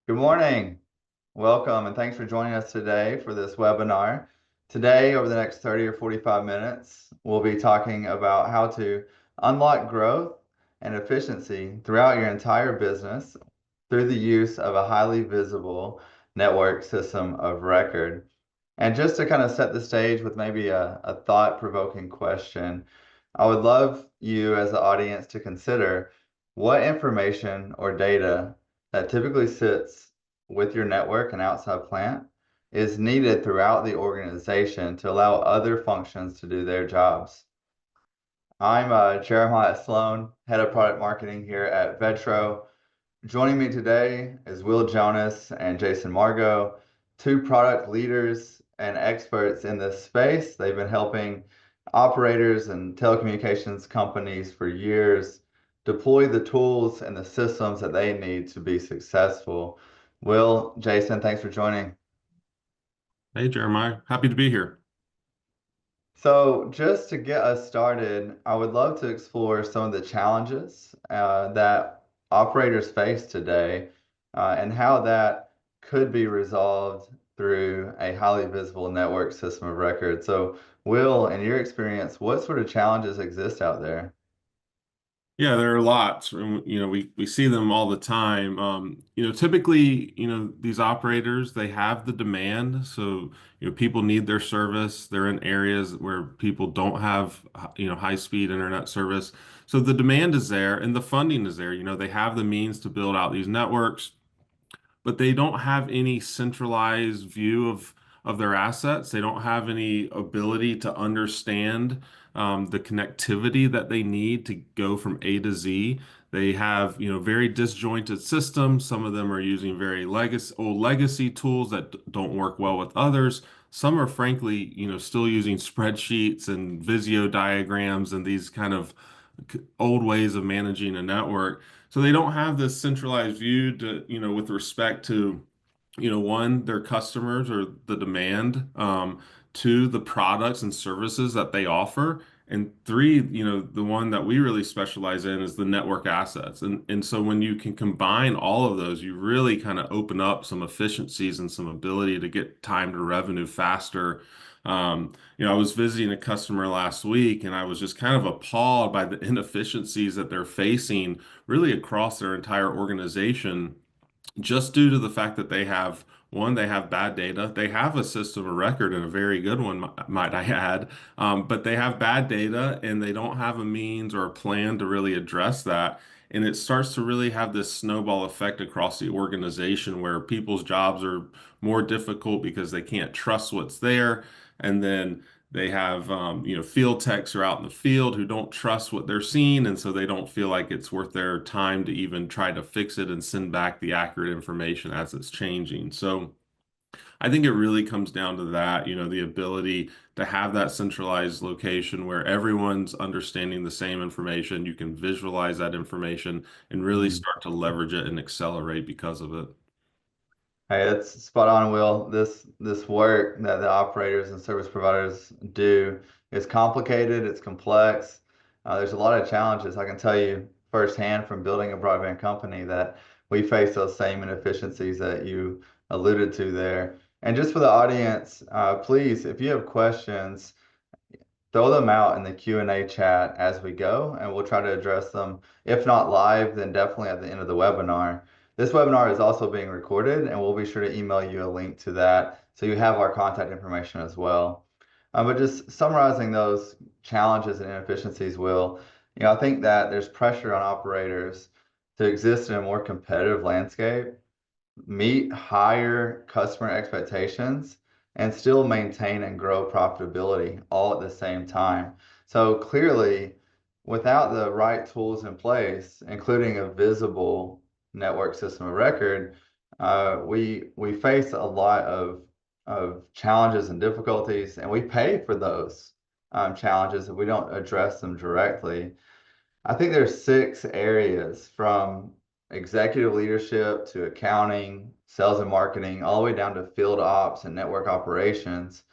Good morning. Welcome and thanks for joining us today for this webinar. Today, over the next 30 or 45 minutes, we'll be talking about how to unlock growth and efficiency throughout your entire business through the use of a highly visible network system of record. And just to kind of set the stage with maybe a thought-provoking question, I would love you as the audience to consider what information or data that typically sits with your network and outside plant is needed throughout the organization to allow other functions to do their jobs. I'm Jeremiah Sloan, Head of Product Marketing here at VETRO. Joining me today is Will Jonas and Jason Margot, two product leaders and experts in this space. They've been helping operators and telecommunications companies for years deploy the tools and the systems that they need to be successful. Will, Jason, thanks for joining. Hey, Jeremiah. Happy to be here. So, just to get us started, I would love to explore some of the challenges that operators face today and how that could be resolved through a highly visible network system of record. So, Will, in your experience, what sort of challenges exist out there? Yeah, there are lots. We see them all the time. Typically, these operators, they have the demand. So, people need their service. They're in areas where people don't have, high-speed internet service. So the demand is there and the funding is there. They have the means to build out these networks, but they don't have any centralized view of their assets. They don't have any ability to understand the connectivity that they need to go from A to Z. They have, very disjointed systems. Some of them are using very old legacy tools that don't work well with others. Some are frankly, still using spreadsheets and Visio diagrams and these kind of old ways of managing a network. So they don't have this centralized view to, with respect to, one, their customers or the demand, two, the products and services that they offer, and three, the one that we really specialize in is the network assets. And so when you can combine all of those, you really kind of open up some efficiencies and some ability to get time to revenue faster. I was visiting a customer last week and I was just kind of appalled by the inefficiencies that they're facing really across their entire organization just due to the fact that they have bad data. They have a system of record and a very good one, might I add. But they have bad data and they don't have a means or a plan to really address that. And it starts to really have this snowball effect across the organization where people's jobs are more difficult because they can't trust what's there. And then they have, field techs are out in the field who don't trust what they're seeing, and so they don't feel like it's worth their time to even try to fix it and send back the accurate information as it's changing. So I think it really comes down to that, the ability to have that centralized location where everyone's understanding the same information. You can visualize that information and really start to leverage it and accelerate because of it. Hey, that's spot on, Will. This work that the operators and service providers do is complicated, it's complex. There's a lot of challenges. I can tell you firsthand from building a broadband company that we face those same inefficiencies that you alluded to there. And just for the audience, please, if you have questions, throw them out in the Q&A chat as we go, and we'll try to address them. If not live, then definitely at the end of the webinar. This webinar is also being recorded, and we'll be sure to email you a link to that so you have our contact information as well. But just summarizing those challenges and inefficiencies, Will, I think that there's pressure on operators to exist in a more competitive landscape, meet higher customer expectations, and still maintain and grow profitability all at the same time. So clearly, without the right tools in place, including a visible network system of record, we face a lot of challenges and difficulties, and we pay for those challenges if we don't address them directly. I think there's six areas from executive leadership to accounting, sales and marketing, all the way down to field ops and network operations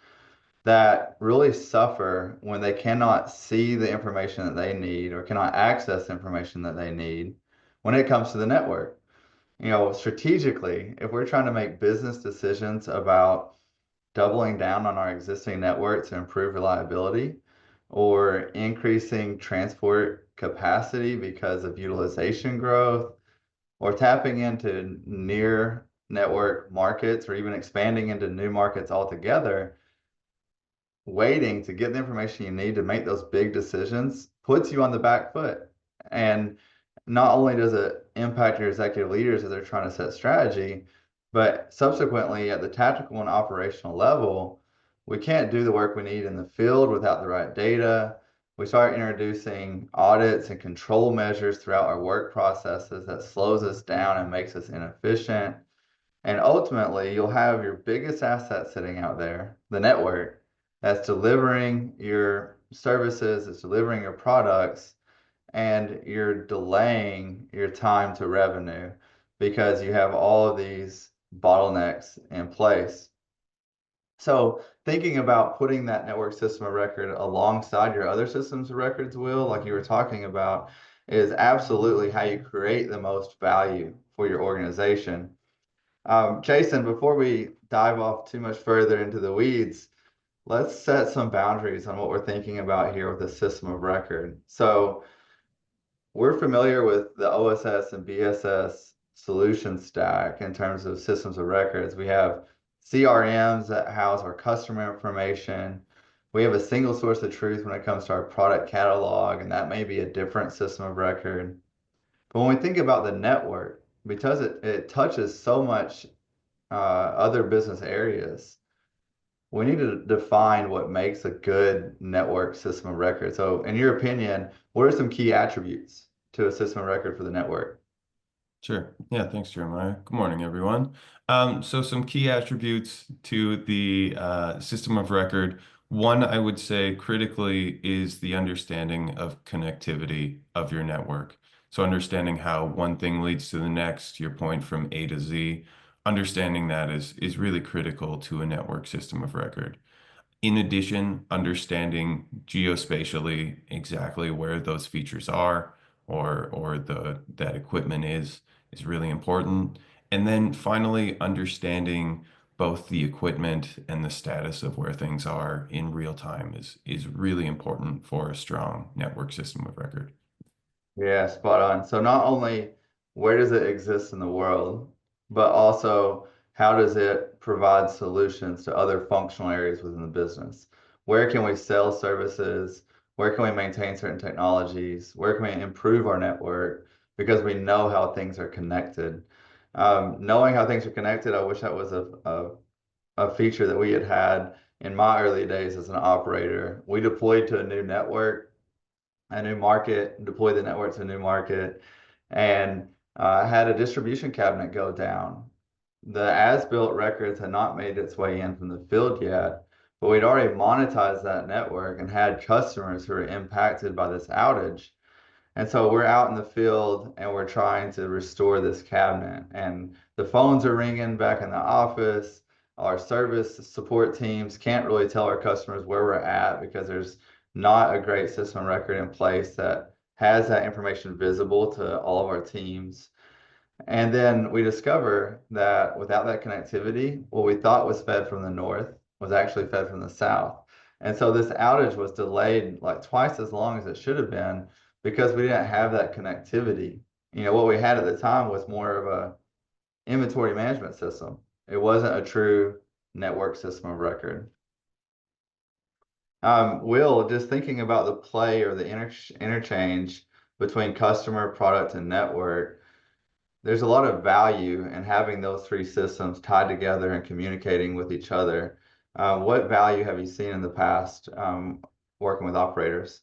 that really suffer when they cannot see the information that they need or cannot access the information that they need when it comes to the network. Strategically, if we're trying to make business decisions about doubling down on our existing network to improve reliability or increasing transport capacity because of utilization growth or tapping into near network markets or even expanding into new markets altogether, waiting to get the information you need to make those big decisions puts you on the back foot. And not only does it impact your executive leaders as they're trying to set strategy, but subsequently at the tactical and operational level, we can't do the work we need in the field without the right data. We start introducing audits and control measures throughout our work processes that slows us down and makes us inefficient. And ultimately, you'll have your biggest asset sitting out there, the network, that's delivering your services, it's delivering your products, and you're delaying your time to revenue because you have all of these bottlenecks in place. So thinking about putting that network system of record alongside your other systems of records, Will, like you were talking about, is absolutely how you create the most value for your organization. Jason, before we dive off too much further into the weeds, let's set some boundaries on what we're thinking about here with the system of record. So we're familiar with the OSS and BSS solution stack in terms of systems of records. We have CRMs that house our customer information. We have a single source of truth when it comes to our product catalog, and that may be a different system of record. But when we think about the network, because it touches so much other business areas, we need to define what makes a good network system of record. So, in your opinion, what are some key attributes to a system of record for the network? Sure. Yeah, thanks, Jeremiah. Good morning, everyone. So some key attributes to the system of record. One, I would say critically is the understanding of connectivity of your network. So understanding how one thing leads to the next, your point from A to Z, understanding that is really critical to a network system of record. In addition, understanding geospatially exactly where those features are or that equipment is really important. And then finally, understanding both the equipment and the status of where things are in real time is really important for a strong network system of record. Yeah, spot on. So not only where does it exist in the world, but also how does it provide solutions to other functional areas within the business? Where can we sell services? Where can we maintain certain technologies? Where can we improve our network? Because we know how things are connected. Knowing how things are connected, I wish that was a feature that we had had in my early days as an operator. We deployed to a new network, a new market, deploy the network to a new market, and had a distribution cabinet go down. The as-built records had not made its way in from the field yet, but we'd already monetized that network and had customers who were impacted by this outage. And so we're out in the field and we're trying to restore this cabinet. And the phones are ringing back in the office. Our service support teams can't really tell our customers where we're at because there's not a great system record in place that has that information visible to all of our teams. And then we discover that without that connectivity, what we thought was fed from the north was actually fed from the south. And so this outage was delayed like twice as long as it should have been because we didn't have that connectivity. What we had at the time was more of a inventory management system. It wasn't a true network system of record. Will, just thinking about the play or the interchange between customer, product, and network, there's a lot of value in having those three systems tied together and communicating with each other. What value have you seen in the past working with operators?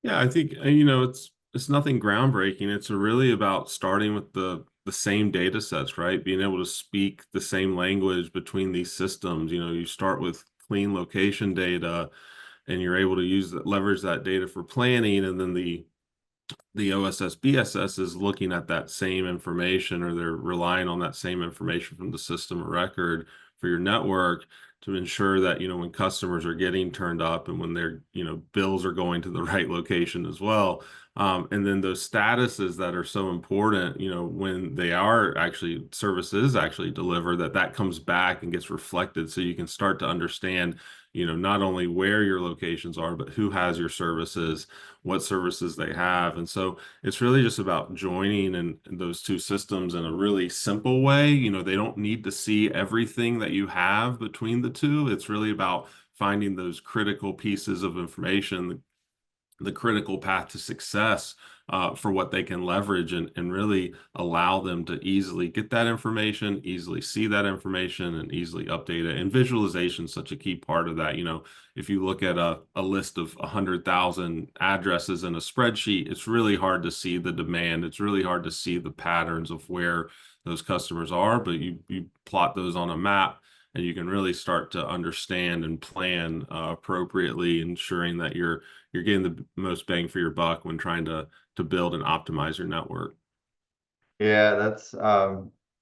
Yeah, I think it's nothing groundbreaking. It's really about starting with the same data sets, right? Being able to speak the same language between these systems. You start with clean location data, and you're able to leverage that data for planning, and then the OSS BSS is looking at that same information, or they're relying on that same information from the system of record for your network to ensure that, when customers are getting turned up and when their, bills are going to the right location as well. And then those statuses that are so important, when they are actually services actually delivered, that comes back and gets reflected so you can start to understand, not only where your locations are, but who has your services, what services they have. And so it's really just about joining in those two systems in a really simple way. They don't need to see everything that you have between the two. It's really about finding those critical pieces of information, the critical path to success for what they can leverage and really allow them to easily get that information, easily see that information, and easily update it. And visualization is such a key part of that. If you look at a list of 100,000 addresses in a spreadsheet, it's really hard to see the demand. It's really hard to see the patterns of where those customers are, but you plot those on a map and you can really start to understand and plan appropriately, ensuring that you're getting the most bang for your buck when trying to build and optimize your network. Yeah,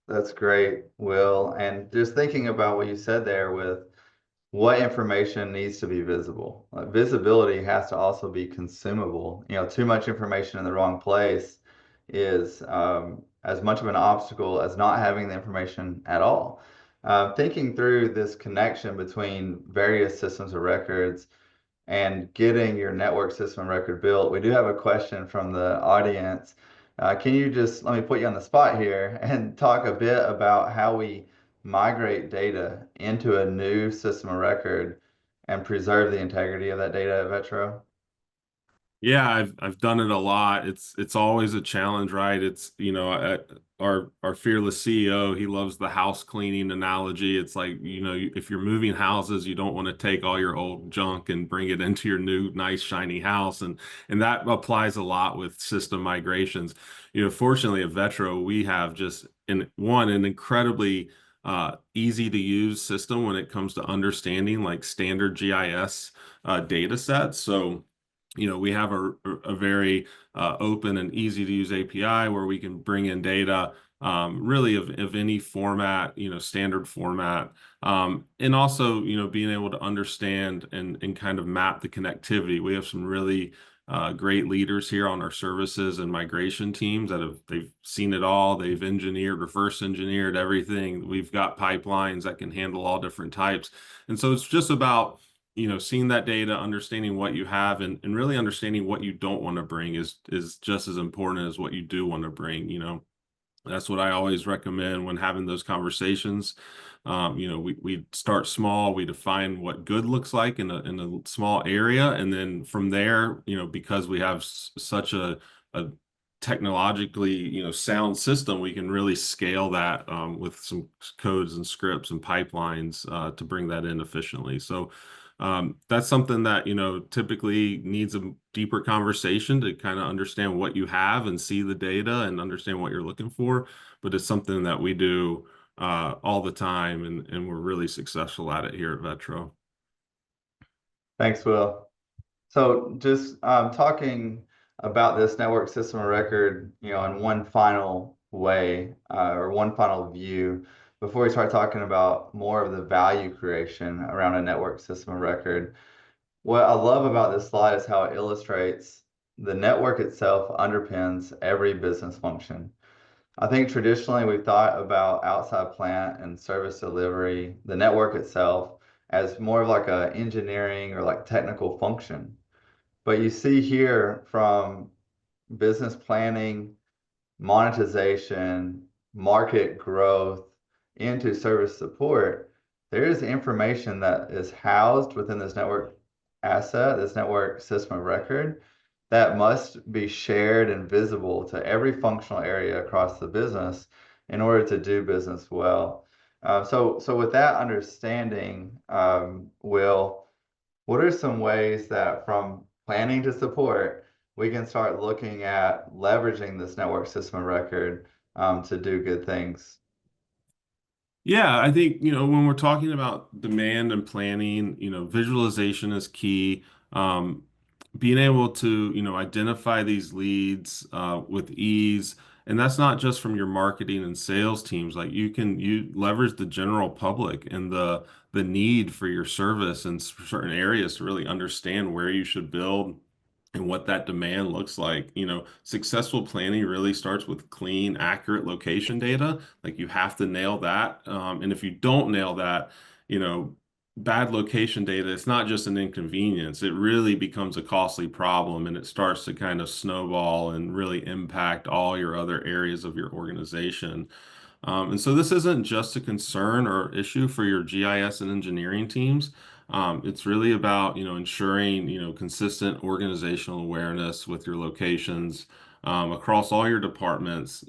that's great, Will. And just thinking about what you said there with what information needs to be visible. Visibility has to also be consumable. Too much information in the wrong place is as much of an obstacle as not having the information at all. Thinking through this connection between various systems of records and getting your network system of record built, we do have a question from the audience. Can you just let me put you on the spot here and talk a bit about how we migrate data into a new system of record and preserve the integrity of that data at VETRO? Yeah, I've done it a lot. It's always a challenge, right? It's, our fearless CEO, he loves the house cleaning analogy. It's like, if you're moving houses, you don't want to take all your old junk and bring it into your new nice shiny house. And that applies a lot with system migrations. Fortunately at VETRO, we have just an incredibly easy to use system when it comes to understanding like standard GIS data sets. So we have a very open and easy to use API where we can bring in data really of any format, standard format. And also, being able to understand and kind of map the connectivity. We have some really great leaders here on our services and migration teams they've seen it all. They've reverse engineered everything. We've got pipelines that can handle all different types. And so it's just about seeing that data, understanding what you have, and really understanding what you don't want to bring is just as important as what you do want to bring. That's what I always recommend when having those conversations. We start small, we define what good looks like in a small area, and then from there, because we have such a technologically, sound system, we can really scale that with some codes and scripts and pipelines to bring that in efficiently. So that's something that, typically needs a deeper conversation to kind of understand what you have and see the data and understand what you're looking for. But it's something that we do all the time, and we're really successful at it here at VETRO. Thanks, Will. So just talking about this network system of record, in one final way or one final view, before we start talking about more of the value creation around a network system of record, what I love about this slide is how it illustrates the network itself underpins every business function. I think traditionally we've thought about outside plant and service delivery, the network itself, as more of like a engineering or like technical function. But you see here from business planning, monetization, market growth, into service support, there is information that is housed within this network asset, this network system of record, that must be shared and visible to every functional area across the business in order to do business well. So with that understanding, Will, what are some ways that from planning to support, we can start looking at leveraging this network system of record to do good things? Yeah, I think, when we're talking about demand and planning, visualization is key. Being able to, identify these leads with ease And that's not just from your marketing and sales teams. Like you leverage the general public and the need for your service in certain areas to really understand where you should build and what that demand looks like. Successful planning really starts with clean, accurate location data. Like you have to nail that. And if you don't nail that, you know, bad location data, it's not just an inconvenience. It really becomes a costly problem and it starts to kind of snowball and really impact all your other areas of your organization. And so this isn't just a concern or issue for your GIS and engineering teams. It's really about, ensuring, consistent organizational awareness with your locations across all your departments,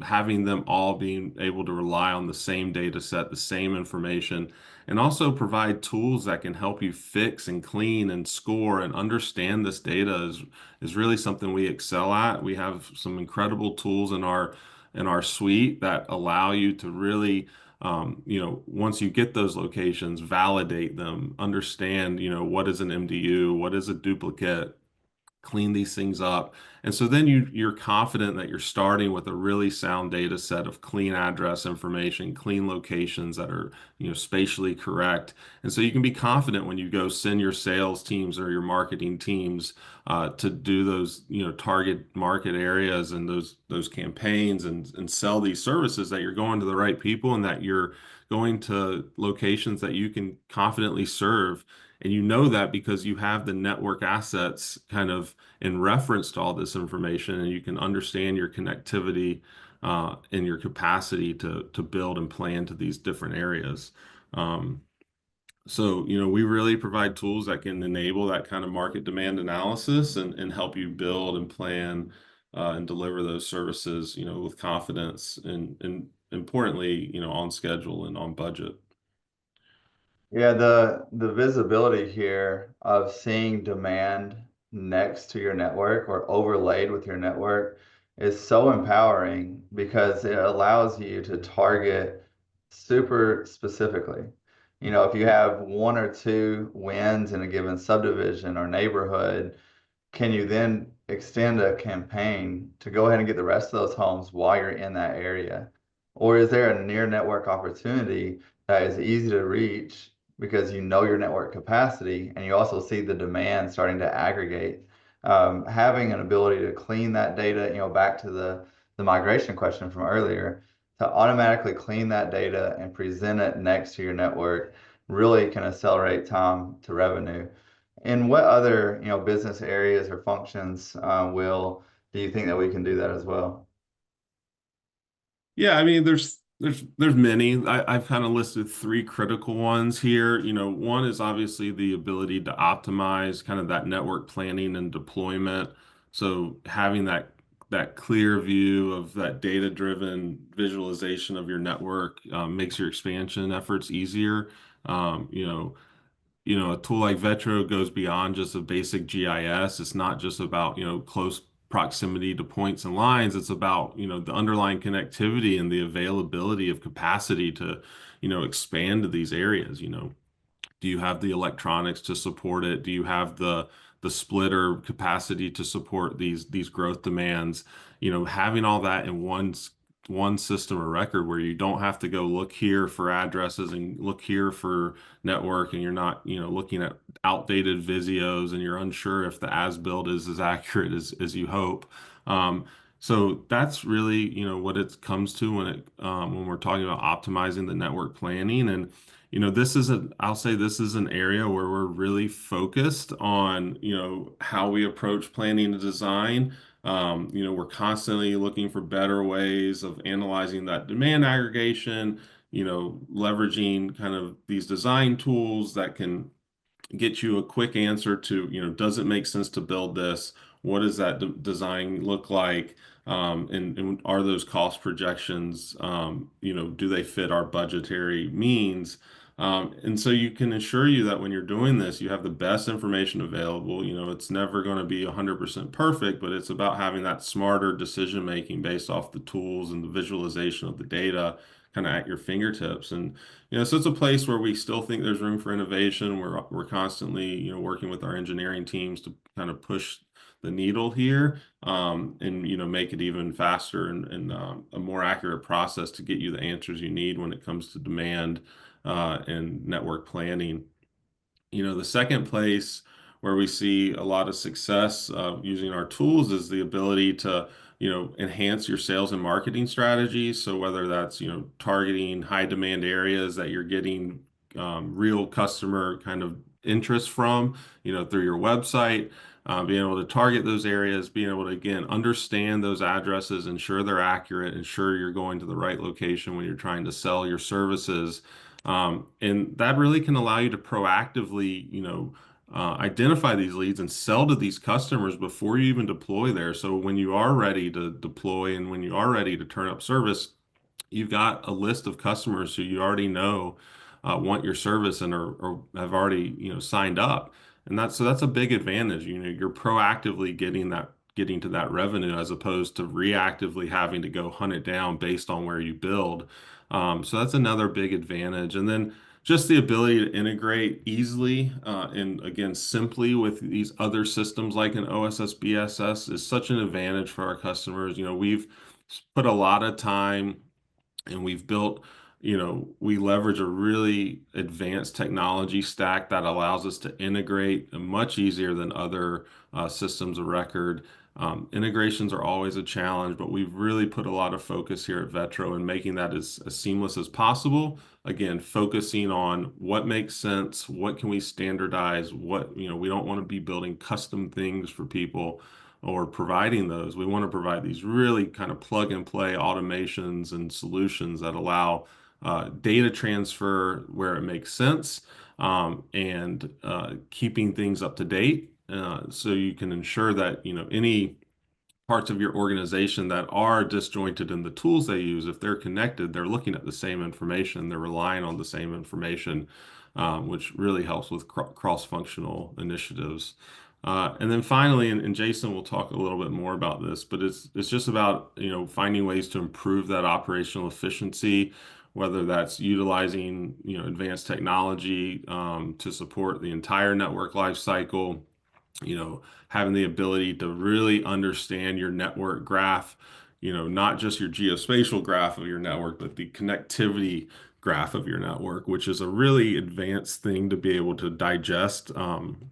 having them all being able to rely on the same data set, the same information, and also provide tools that can help you fix and clean and score and understand this data is really something we excel at. We have some incredible tools in our suite that allow you to really, once you get those locations, validate them, understand, what is an MDU, what is a duplicate, clean these things up. And so then you're confident that you're starting with a really sound data set of clean address information, clean locations that are, spatially correct. And so you can be confident when you go send your sales teams or your marketing teams to do those, target market areas and those campaigns and sell these services that you're going to the right people and that you're going to locations that you can confidently serve. And you know that because you have the network assets kind of in reference to all this information, and you can understand your connectivity and your capacity to build and plan to these different areas. Um, so, we really provide tools that can enable that kind of market demand analysis and help you build and plan and deliver those services, with confidence and importantly, on schedule and on budget. Yeah, the visibility here of seeing demand next to your network or overlaid with your network is so empowering because it allows you to target super specifically. If you have one or two wins in a given subdivision or neighborhood, can you then extend a campaign to go ahead and get the rest of those homes while you're in that area? Or is there a near network opportunity that is easy to reach because you know your network capacity and you also see the demand starting to aggregate? Having an ability to clean that data, back to the migration question from earlier, to automatically clean that data and present it next to your network really can accelerate time to revenue. In what other, business areas or functions, do you think that we can do that as well? Yeah, I mean, there's many. I've kind of listed three critical ones here. One is obviously the ability to optimize kind of that network planning and deployment. So having that clear view of that data-driven visualization of your network makes your expansion efforts easier. Um, you know, a tool like VETRO goes beyond just a basic GIS. It's not just about, close proximity to points and lines. It's about, the underlying connectivity and the availability of capacity to, expand to these areas. Do you have the electronics to support it? Do you have the splitter capacity to support these growth demands? Having all that in one system of record where you don't have to go look here for addresses and look here for network, and you're not, looking at outdated Visios and you're unsure if the as built is as accurate as you hope. So that's really, what it comes to when we're talking about optimizing the network planning. And I'll say this is an area where we're really focused on, how we approach planning and design. We're constantly looking for better ways of analyzing that demand aggregation, leveraging kind of these design tools that can get you a quick answer to, does it make sense to build this? What does that design look like? And are those cost projections, do they fit our budgetary means? And so you can assure you that when you're doing this, you have the best information available. It's never going to be 100% perfect, but it's about having that smarter decision making based off the tools and the visualization of the data kind of at your fingertips. And so it's a place where we still think there's room for innovation. We're constantly, working with our engineering teams to kind of push the needle here, and make it even faster and a more accurate process to get you the answers you need when it comes to demand and network planning. The second place where we see a lot of success using our tools is the ability to, enhance your sales and marketing strategies. So whether that's, targeting high demand areas that you're getting real customer kind of interest from, through your website, being able to target those areas, being able to, again, understand those addresses, ensure they're accurate, ensure you're going to the right location when you're trying to sell your services. And that really can allow you to proactively, identify these leads and sell to these customers before you even deploy there. So when you are ready to deploy and when you are ready to turn up service, you've got a list of customers who you already know want your service and or have already, signed up. And that's a big advantage. You're proactively getting to that revenue as opposed to reactively having to go hunt it down based on where you build. So that's another big advantage. And then just the ability to integrate easily and again simply with these other systems like an OSS BSS is such an advantage for our customers. We've put a lot of time and we've built, we leverage a really advanced technology stack that allows us to integrate much easier than other systems of record. Integrations are always a challenge, but we've really put a lot of focus here at VETRO in making that as seamless as possible. Again, focusing on what makes sense, what can we standardize, we don't want to be building custom things for people or providing those. We want to provide these really kind of plug and play automations and solutions that allow data transfer where it makes sense, and keeping things up to date, so you can ensure that any parts of your organization that are disjointed in the tools they use, if they're connected, they're looking at the same information, they're relying on the same information, which really helps with cross-functional initiatives. And then finally, and Jason will talk a little bit more about this, but it's just about finding ways to improve that operational efficiency, whether that's utilizing advanced technology to support the entire network life cycle, having the ability to really understand your network graph, not just your geospatial graph of your network, but the connectivity graph of your network, which is a really advanced thing to be able to digest from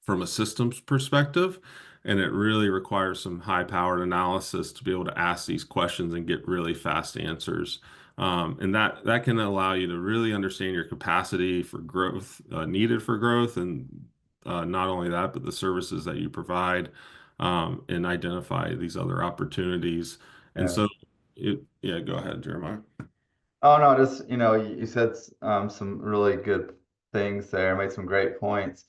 a systems perspective. And it really requires some high-powered analysis to be able to ask these questions and get really fast answers. And that can allow you to really understand your capacity for growth, needed for growth, and not only that, but the services that you provide, and identify these other opportunities. And Yeah. so, yeah, go ahead, Jeremiah. Oh no, just you said some really good things there, made some great points.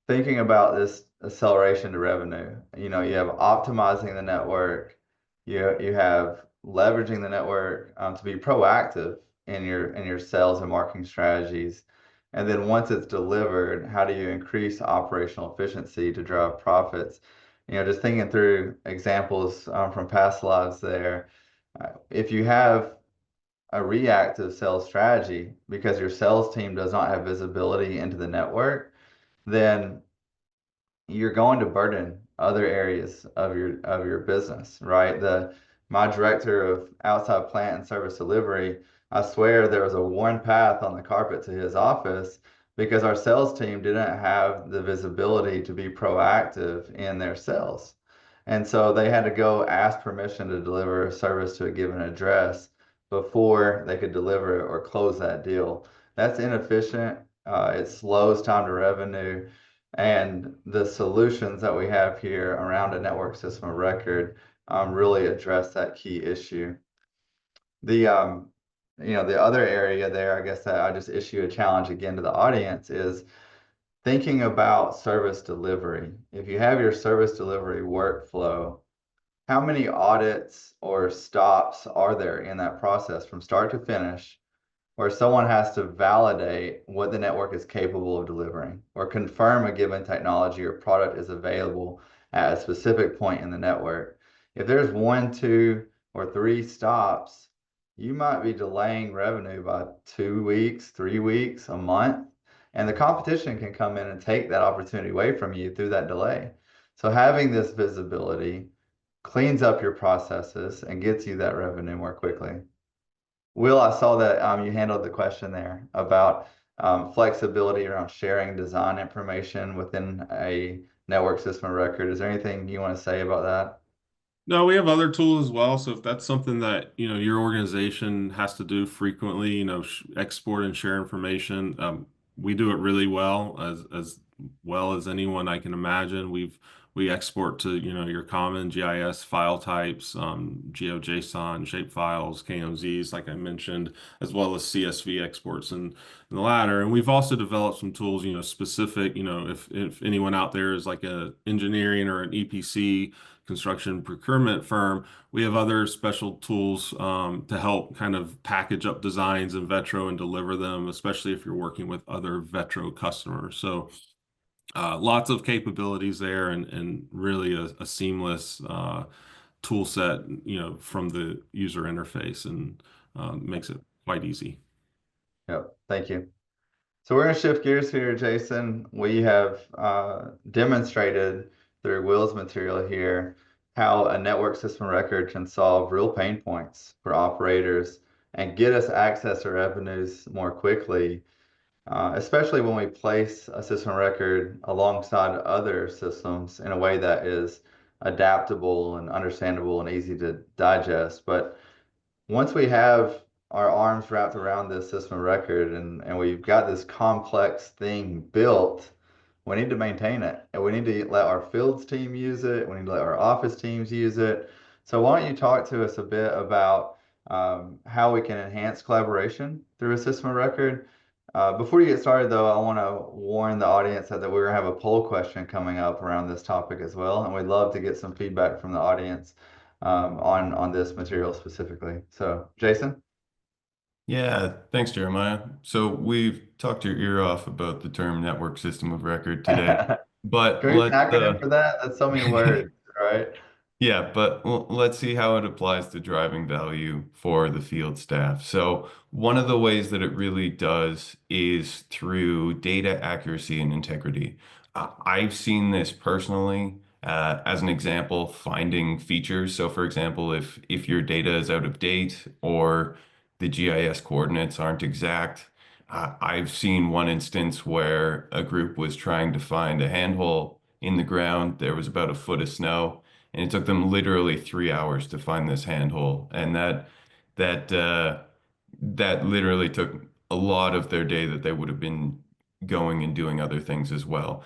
Thinking about this acceleration to revenue, you have optimizing the network, you have leveraging the network to be proactive in your sales and marketing strategies. And then once it's delivered, how do you increase operational efficiency to drive profits? Just thinking through examples from past lives there. If you have a reactive sales strategy because your sales team does not have visibility into the network, then you're going to burden other areas of your business, right? My director of outside plant and service delivery, I swear there was a worn path on the carpet to his office because our sales team didn't have the visibility to be proactive in their sales. And so they had to go ask permission to deliver a service to a given address before they could deliver it or close that deal. That's inefficient. It slows time to revenue. And the solutions that we have here around a network system of record really address that key issue. The the other area there, I guess that I just issue a challenge again to the audience is thinking about service delivery. If you have your service delivery workflow, how many audits or stops are there in that process from start to finish, where someone has to validate what the network is capable of delivering or confirm a given technology or product is available at a specific point in the network? If there's 1, 2, or 3 stops, you might be delaying revenue by 2 weeks, 3 weeks, a month, and the competition can come in and take that opportunity away from you through that delay. So having this visibility cleans up your processes and gets you that revenue more quickly. Will, I saw that you handled the question there about flexibility around sharing design information within a network system of record. Is there anything you want to say about that? No, we have other tools as well. So if that's something that, your organization has to do frequently, export and share information, we do it really well, as well as anyone I can imagine. We export to, your common GIS file types, GeoJSON, shape files, KMZs, like I mentioned, as well as CSV exports and the latter. And we've also developed some tools, specific, if anyone out there is like a engineering or an EPC construction procurement firm, we have other special tools to help kind of package up designs in VETRO and deliver them, especially if you're working with other VETRO customers. So lots of capabilities there, and really a seamless tool set, from the user interface, and makes it quite easy. Yep, thank you. So we're going to shift gears here, Jason. We have demonstrated through Will's material here how a network system of record can solve real pain points for operators and get us access to revenues more quickly, especially when we place a system of record alongside other systems in a way that is adaptable and understandable and easy to digest. But once we have our arms wrapped around this system of record and we've got this complex thing built, we need to maintain it. And we need to let our fields team use it. We need to let our office teams use it. So why don't you talk to us a bit about how we can enhance collaboration through a system of record? Before you get started, though, I want to warn the audience that we're going to have a poll question coming up around this topic as well, and we'd love to get some feedback from the audience on this material specifically. So, Jason? Yeah, thanks, Jeremiah. So we've talked your ear off about the term network system of record today, Can but we use an acronym for that? That's so many words, right? yeah, but let's see how it applies to driving value for the field staff. So one of the ways that it really does is through data accuracy and integrity. I've seen this personally, as an example, finding features. So for example, if your data is out of date or the GIS coordinates aren't exact, I've seen one instance where a group was trying to find a handhole in the ground. There was about a foot of snow, and it took them literally 3 hours to find this handhole, and that that literally took a lot of their day that they would have been going and doing other things as well.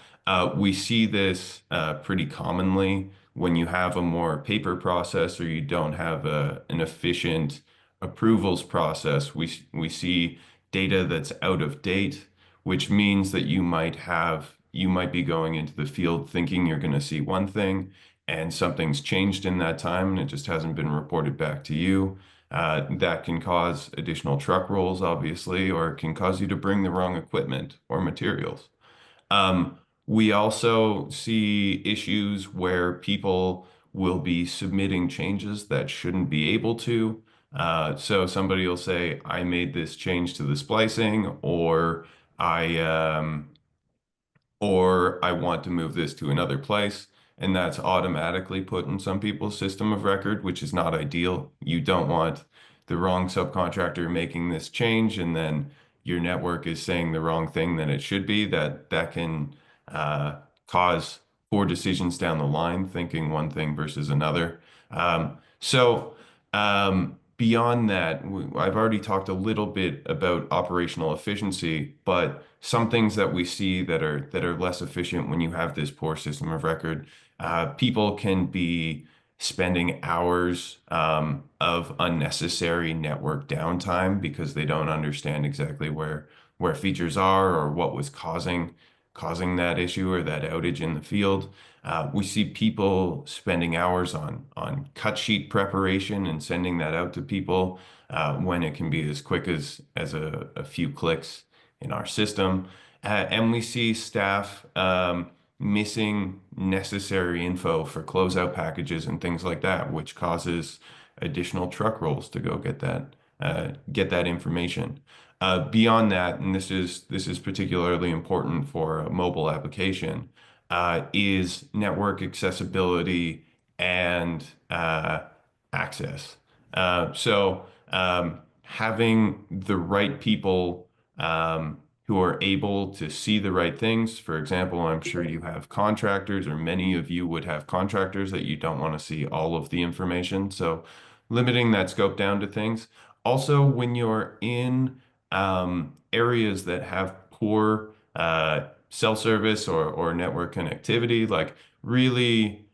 We see this pretty commonly when you have a more paper process or you don't have an efficient approvals process. We see data that's out of date, which means that you might be going into the field thinking you're going to see one thing, and something's changed in that time and it just hasn't been reported back to you. That can cause additional truck rolls, obviously, or it can cause you to bring the wrong equipment or materials. We also see issues where people will be submitting changes that shouldn't be able to. So somebody will say, I made this change to the splicing, I um, or I want to move this to another place. And that's automatically put in some people's system of record, which is not ideal. You don't want the wrong subcontractor making this change, and then your network is saying the wrong thing that it should be. That can cause poor decisions down the line, thinking one thing versus another. Beyond that, I've already talked a little bit about operational efficiency, but some things that we see that are less efficient when you have this poor system of record, people can be spending hours of unnecessary network downtime because they don't understand exactly where features are or what was causing that issue or that outage in the field. We see people spending hours on cut sheet preparation and sending that out to people when it can be as quick as a few clicks in our system. And we see staff missing necessary info for closeout packages and things like that, which causes additional truck rolls to go get that information. Beyond that, and this is particularly important for a mobile application, is network accessibility and access. Having the right people who are able to see the right things. For example, I'm sure you have contractors, or many of you would have contractors that you don't want to see all of the information. So limiting that scope down to things. Also, when you're in areas that have poor cell service or network connectivity, like really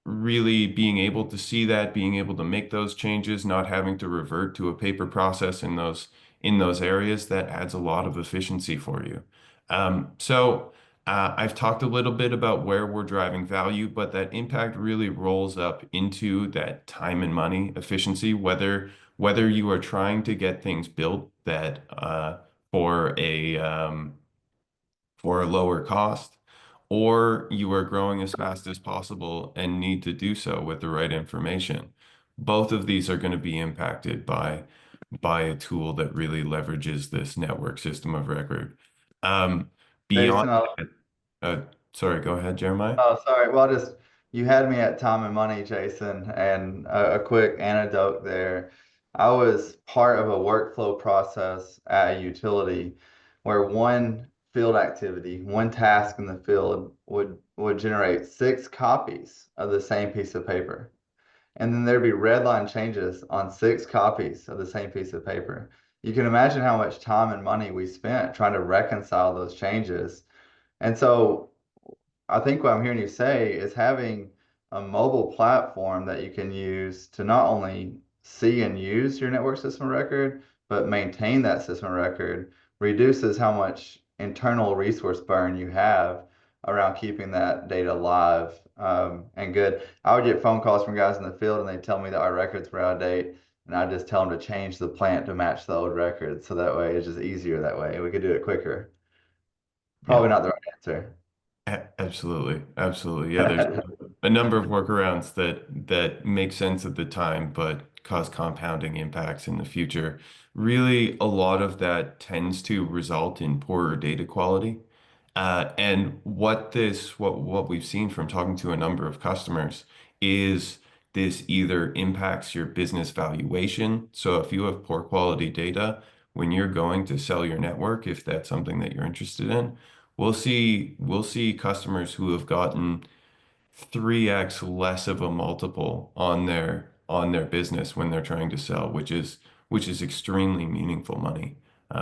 really being able to see that, being able to make those changes, not having to revert to a paper process in those areas, that adds a lot of efficiency for you. I've talked a little bit about where we're driving value, but that impact really rolls up into that time and money efficiency, whether you are trying to get things built that for for a lower cost, or you are growing as fast as possible and need to do so with the right information. Both of these are going to be impacted by a tool that really leverages this network system of record. Um, Beyond Jason, that, sorry, go ahead, Jeremiah. oh, sorry. Well, just you had me at time and money, Jason, and a quick anecdote there. I was part of a workflow process at a utility where one field activity, one task in the field would generate 6 copies of the same piece of paper. And then there'd be red line changes on 6 copies of the same piece of paper. You can imagine how much time and money we spent trying to reconcile those changes. And so I think what I'm hearing you say is having a mobile platform that you can use to not only see and use your network system of record, but maintain that system of record reduces how much internal resource burn you have around keeping that data live and good. I would get phone calls from guys in the field and they tell me that our records were out of date, and I just tell them to change the plant to match the old record. So that way it's just easier that way. We could do it quicker. Yeah. Probably not the right answer. Absolutely. Absolutely. Yeah, there's a number of workarounds that make sense at the time, but cause compounding impacts in the future. Really, a lot of that tends to result in poorer data quality. And what we've seen from talking to a number of customers is this either impacts your business valuation. So if you have poor quality data, when you're going to sell your network, if that's something that you're interested in, we'll see customers who have gotten 3x less of a multiple on their business when they're trying to sell, which is extremely meaningful money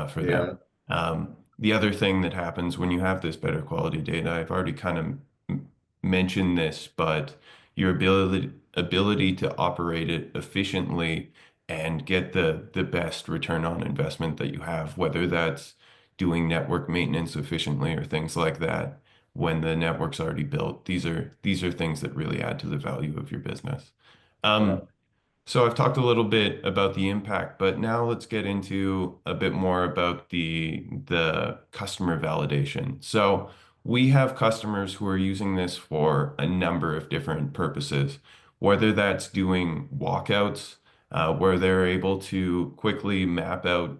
for them. Yeah. The other thing that happens when you have this better quality data, I've already kind of mentioned this, but your ability to operate it efficiently and get the best return on investment that you have, whether that's doing network maintenance efficiently or things like that when the network's already built. These are things that really add to the value of your business. Yeah. So I've talked a little bit about the impact, but now let's get into a bit more about the customer validation. So we have customers who are using this for a number of different purposes, whether that's doing walkouts, where they're able to quickly map out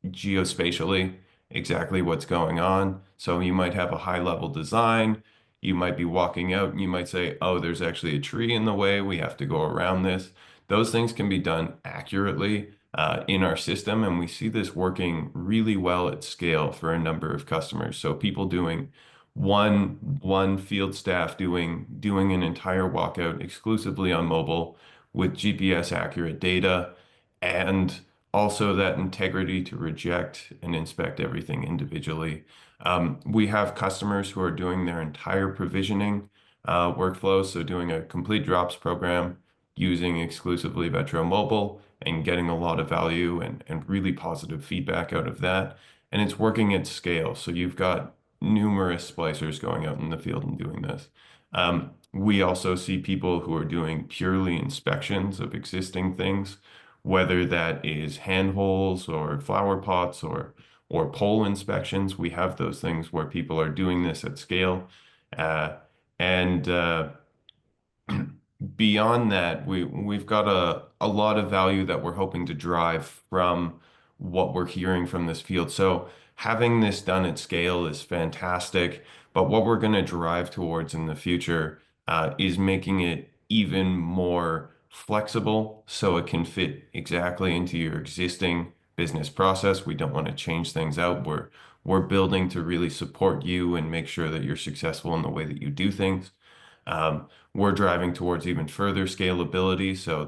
geospatially exactly what's going on. So you might have a high level design. You might be walking out and you might say, oh, there's actually a tree in the way. We have to go around this. Those things can be done accurately in our system. And we see this working really well at scale for a number of customers. So people doing one field staff doing an entire walkout exclusively on mobile with GPS accurate data, and also that integrity to reject and inspect everything individually. We have customers who are doing their entire provisioning workflow, so doing a complete drops program using exclusively VETRO Mobile and getting a lot of value and really positive feedback out of that. And it's working at scale. So you've got numerous splicers going out in the field and doing this. We also see people who are doing purely inspections of existing things, whether that is handholds or flower pots or pole inspections. We have those things where people are doing this at scale. Uh, and Beyond that, we've got a lot of value that we're hoping to drive from what we're hearing from this field. So having this done at scale is fantastic. But what we're going to drive towards in the future is making it even more flexible so it can fit exactly into your existing business process. We don't want to change things out. We're building to really support you and make sure that you're successful in the way that you do things. We're driving towards even further scalability. So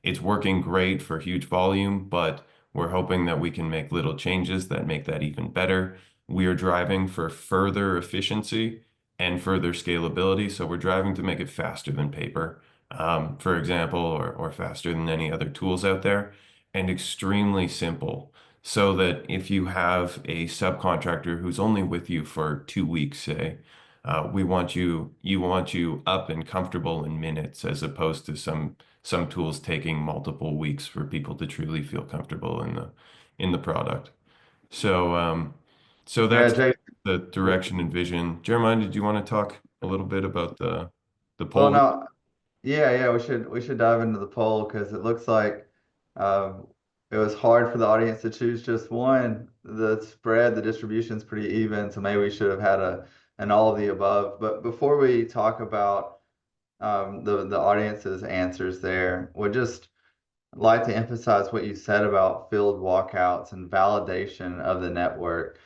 it's working great for huge volume, but we're hoping that we can make little changes that make that even better. We are driving for further efficiency and further scalability. So we're driving to make it faster than paper, for example, or faster than any other tools out there, and extremely simple. So that if you have a subcontractor who's only with you for 2 weeks, say, you want you up and comfortable in minutes, as opposed to some tools taking multiple weeks for people to truly feel comfortable in the product. So so Yeah, that's Jay. the direction and vision. Jeremiah, did you want to talk a little bit about the Well, poll? no, yeah, we should dive into the poll because it looks like um, it was hard for the audience to choose just one. The spread, the distribution's pretty even, so maybe we should have had an all of the above. But before we talk about the audience's answers there, would just like to emphasize what you said about field walkouts and validation of the network.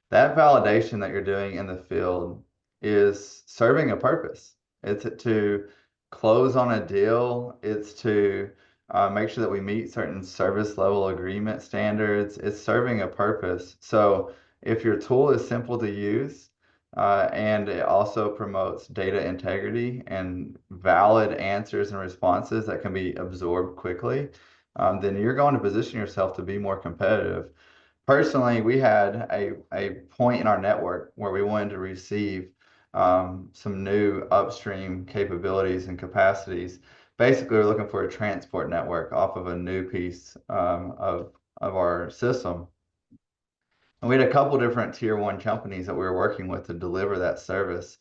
That validation that you're doing in the field is serving a purpose. It's to close on a deal. It's to make sure that we meet certain service level agreement standards. It's serving a purpose. So if your tool is simple to use, and it also promotes data integrity and valid answers and responses that can be absorbed quickly, then you're going to position yourself to be more competitive. Personally, we had a point in our network where we wanted to receive some new upstream capabilities and capacities. Basically, we're looking for a transport network off of a new piece of our system. And we had a couple different tier one companies that we were working with to deliver that service.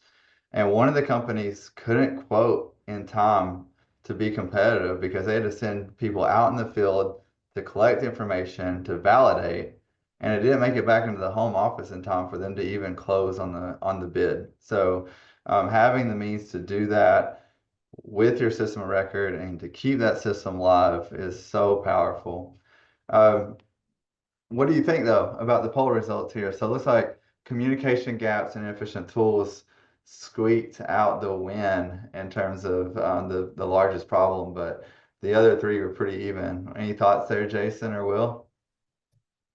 And one of the companies couldn't quote in time to be competitive because they had to send people out in the field to collect information, to validate, and it didn't make it back into the home office in time for them to even close on the bid. So having the means to do that with your system of record and to keep that system live is so powerful. Um, what do you think though about the poll results here? So it looks like communication gaps and inefficient tools squeaked out the win in terms of the largest problem, but the other three were pretty even. Any thoughts there, Jason or Will?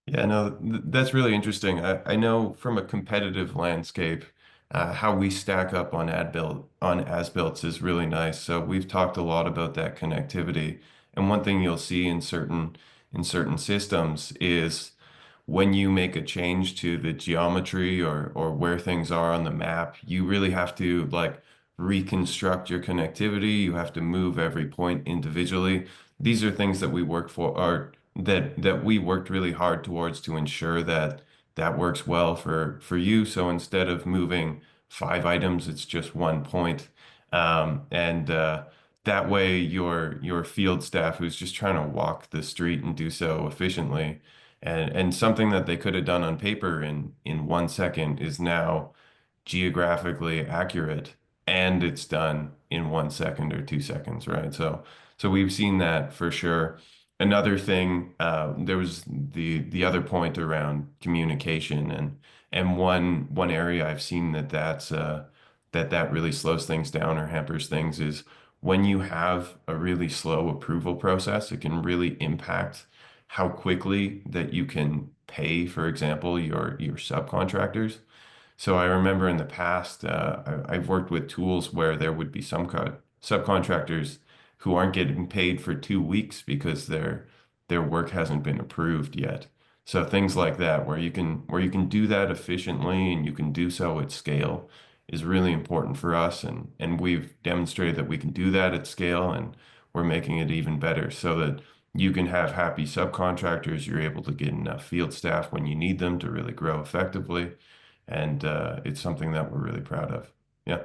Yeah, no, that's really interesting. I know from a competitive landscape, how we stack up on as builts is really nice. So we've talked a lot about that connectivity, and one thing you'll see in certain systems is when you make a change to the geometry or where things are on the map, you really have to like reconstruct your connectivity. You have to move every point individually. These are things that we work for, or that we worked really hard towards to ensure that that works well for you. So instead of moving 5 items, it's just 1 point. And that way your field staff who's just trying to walk the street and do so efficiently, and something that they could have done on paper in 1 second is now geographically accurate, and it's done in 1 second or 2 seconds, right? So we've seen that for sure. Another thing, there was the other point around communication, and one area I've seen that really slows things down or hampers things is when you have a really slow approval process. It can really impact how quickly that you can pay, for example, your subcontractors. So I remember in the past, I've worked with tools where there would be some subcontractors who aren't getting paid for 2 weeks because their work hasn't been approved yet. So things like that, where you can do that efficiently and you can do so at scale, is really important for us. And we've demonstrated that we can do that at scale, and we're making it even better so that you can have happy subcontractors. You're able to get enough field staff when you need them to really grow effectively, and it's something that we're really proud of. Yeah.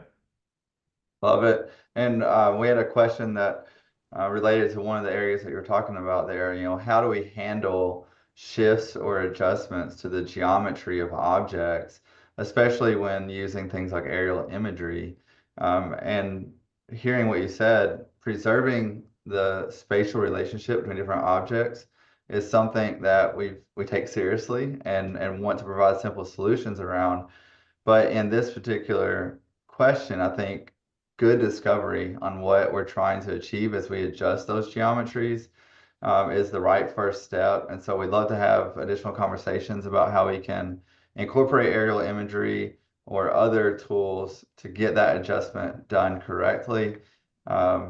Love it. And we had a question that related to one of the areas that you're talking about there. How do we handle shifts or adjustments to the geometry of objects, especially when using things like aerial imagery. And hearing what you said, preserving the spatial relationship between different objects is something that we take seriously and want to provide simple solutions around. But in this particular question, I think good discovery on what we're trying to achieve as we adjust those geometries is the right first step. And so we'd love to have additional conversations about how we can incorporate aerial imagery or other tools to get that adjustment done correctly,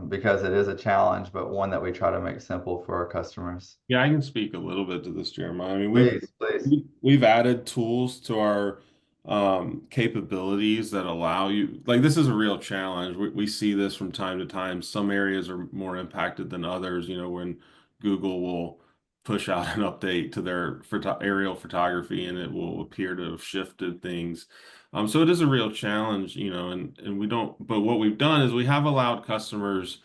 because it is a challenge, but one that we try to make simple for our customers. Yeah, I can speak a little bit to this, Jeremiah. I mean, Please, please. we've added tools to our capabilities that allow you, like this is a real challenge. We see this from time to time. Some areas are more impacted than others. You know, when Google will push out an update to their aerial photography and it will appear to have shifted things. So it is a real challenge, you know, and we don't, but what we've done is we have allowed customers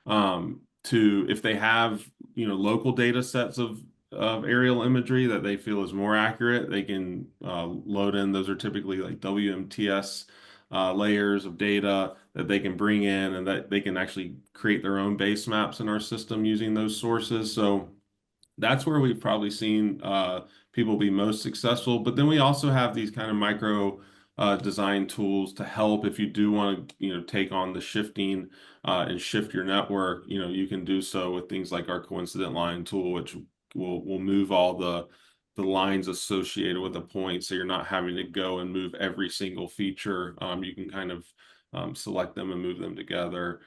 to, if they have, you know, local data sets of aerial imagery that they feel is more accurate, they can load in. Those are typically like WMTS layers of data that they can bring in, and that they can actually create their own base maps in our system using those sources. So that's where we've probably seen people be most successful. But then we also have these kind of micro design tools to help if you do want to, you know, take on the shifting and shift your network. You know, you can do so with things like our coincident line tool, which will move all the lines associated with a point, so you're not having to go and move every single feature. You can kind of select them and move them together.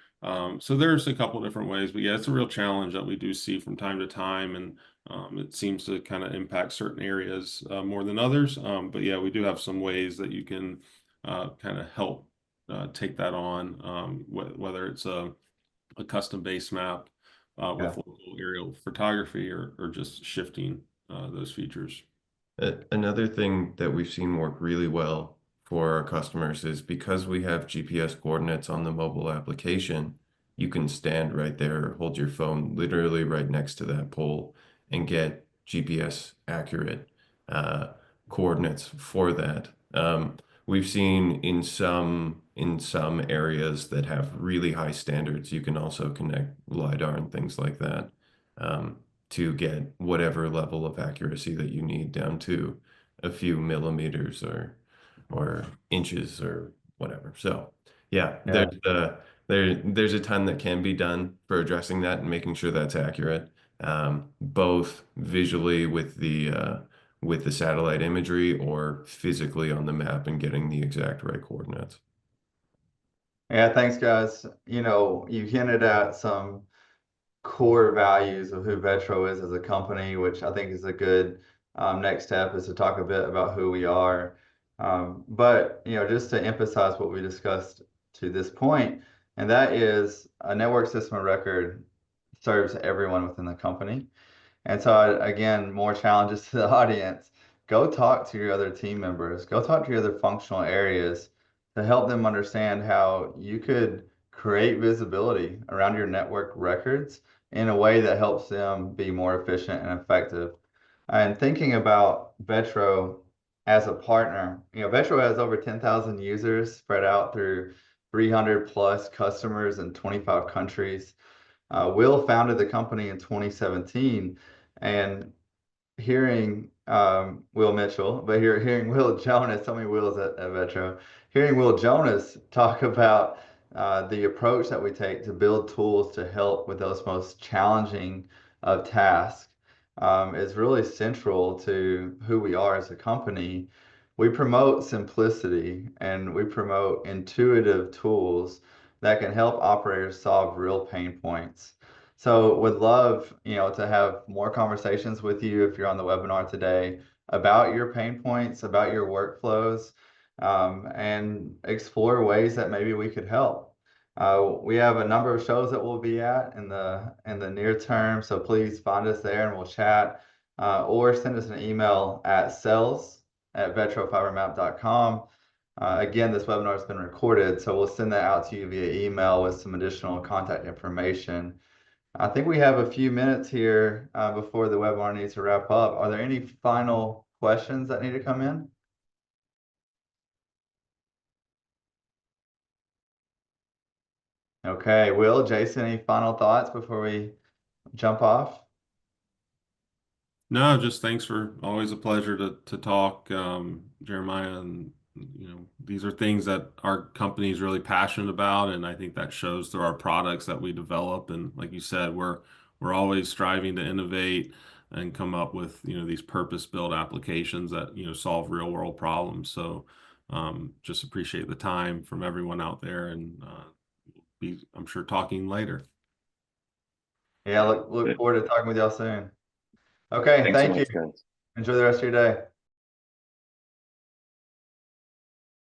So there's a couple different ways, but yeah, it's a real challenge that we do see from time to time, and it seems to kind of impact certain areas more than others. But yeah, we do have some ways that you can kind of help take that on, whether it's a custom base map Yeah. with local aerial photography or just shifting those features. Another thing that we've seen work really well for our customers is because we have GPS coordinates on the mobile application, you can stand right there, hold your phone literally right next to that pole and get GPS accurate coordinates for that. We've seen in some areas that have really high standards, you can also connect LiDAR and things like that. To get whatever level of accuracy that you need down to a few millimeters or inches or whatever. So yeah, Yeah. there's a ton that can be done for addressing that and making sure that's accurate, both visually with the satellite imagery or physically on the map and getting the exact right coordinates. Yeah, thanks, guys. You know, you hinted at some core values of who VETRO is as a company, which I think is a good next step, is to talk a bit about who we are. But you know, just to emphasize what we discussed to this point, and that is a network system of record serves everyone within the company. And so, again, more challenges to the audience. Go talk to your other team members. Go talk to your other functional areas to help them understand how you could create visibility around your network records in a way that helps them be more efficient and effective. And thinking about VETRO as a partner, you know, VETRO has over 10,000 users spread out through 300 plus customers in 25 countries. Will founded the company in 2017, and hearing Will Mitchell, but hearing Will Jonas, so many Wills at VETRO, hearing Will Jonas talk about the approach that we take to build tools to help with those most challenging of tasks is really central to who we are as a company. We promote simplicity and we promote intuitive tools that can help operators solve real pain points. So would love, you know, to have more conversations with you if you're on the webinar today about your pain points, about your workflows, and explore ways that maybe we could help. We have a number of shows that we'll be at in the near term, so please find us there and we'll chat, or send us an email at sales@vetrofibermap.com. Again, this webinar has been recorded, so we'll send that out to you via email with some additional contact information. I think we have a few minutes here before the webinar needs to wrap up. Are there any final questions that need to come in? Okay, Will, Jason, any final thoughts before we jump off? No, just thanks for always a pleasure to talk, Jeremiah. And these are things that our company is really passionate about, and I think that shows through our products that we develop. And like you said, we're always striving to innovate and come up with these purpose-built applications that solve real-world problems. So just appreciate the time from everyone out there, and I'm sure talking later. Yeah, look forward to talking with y'all soon. Okay, Thanks so thank you. much, guys. Enjoy the rest of your day.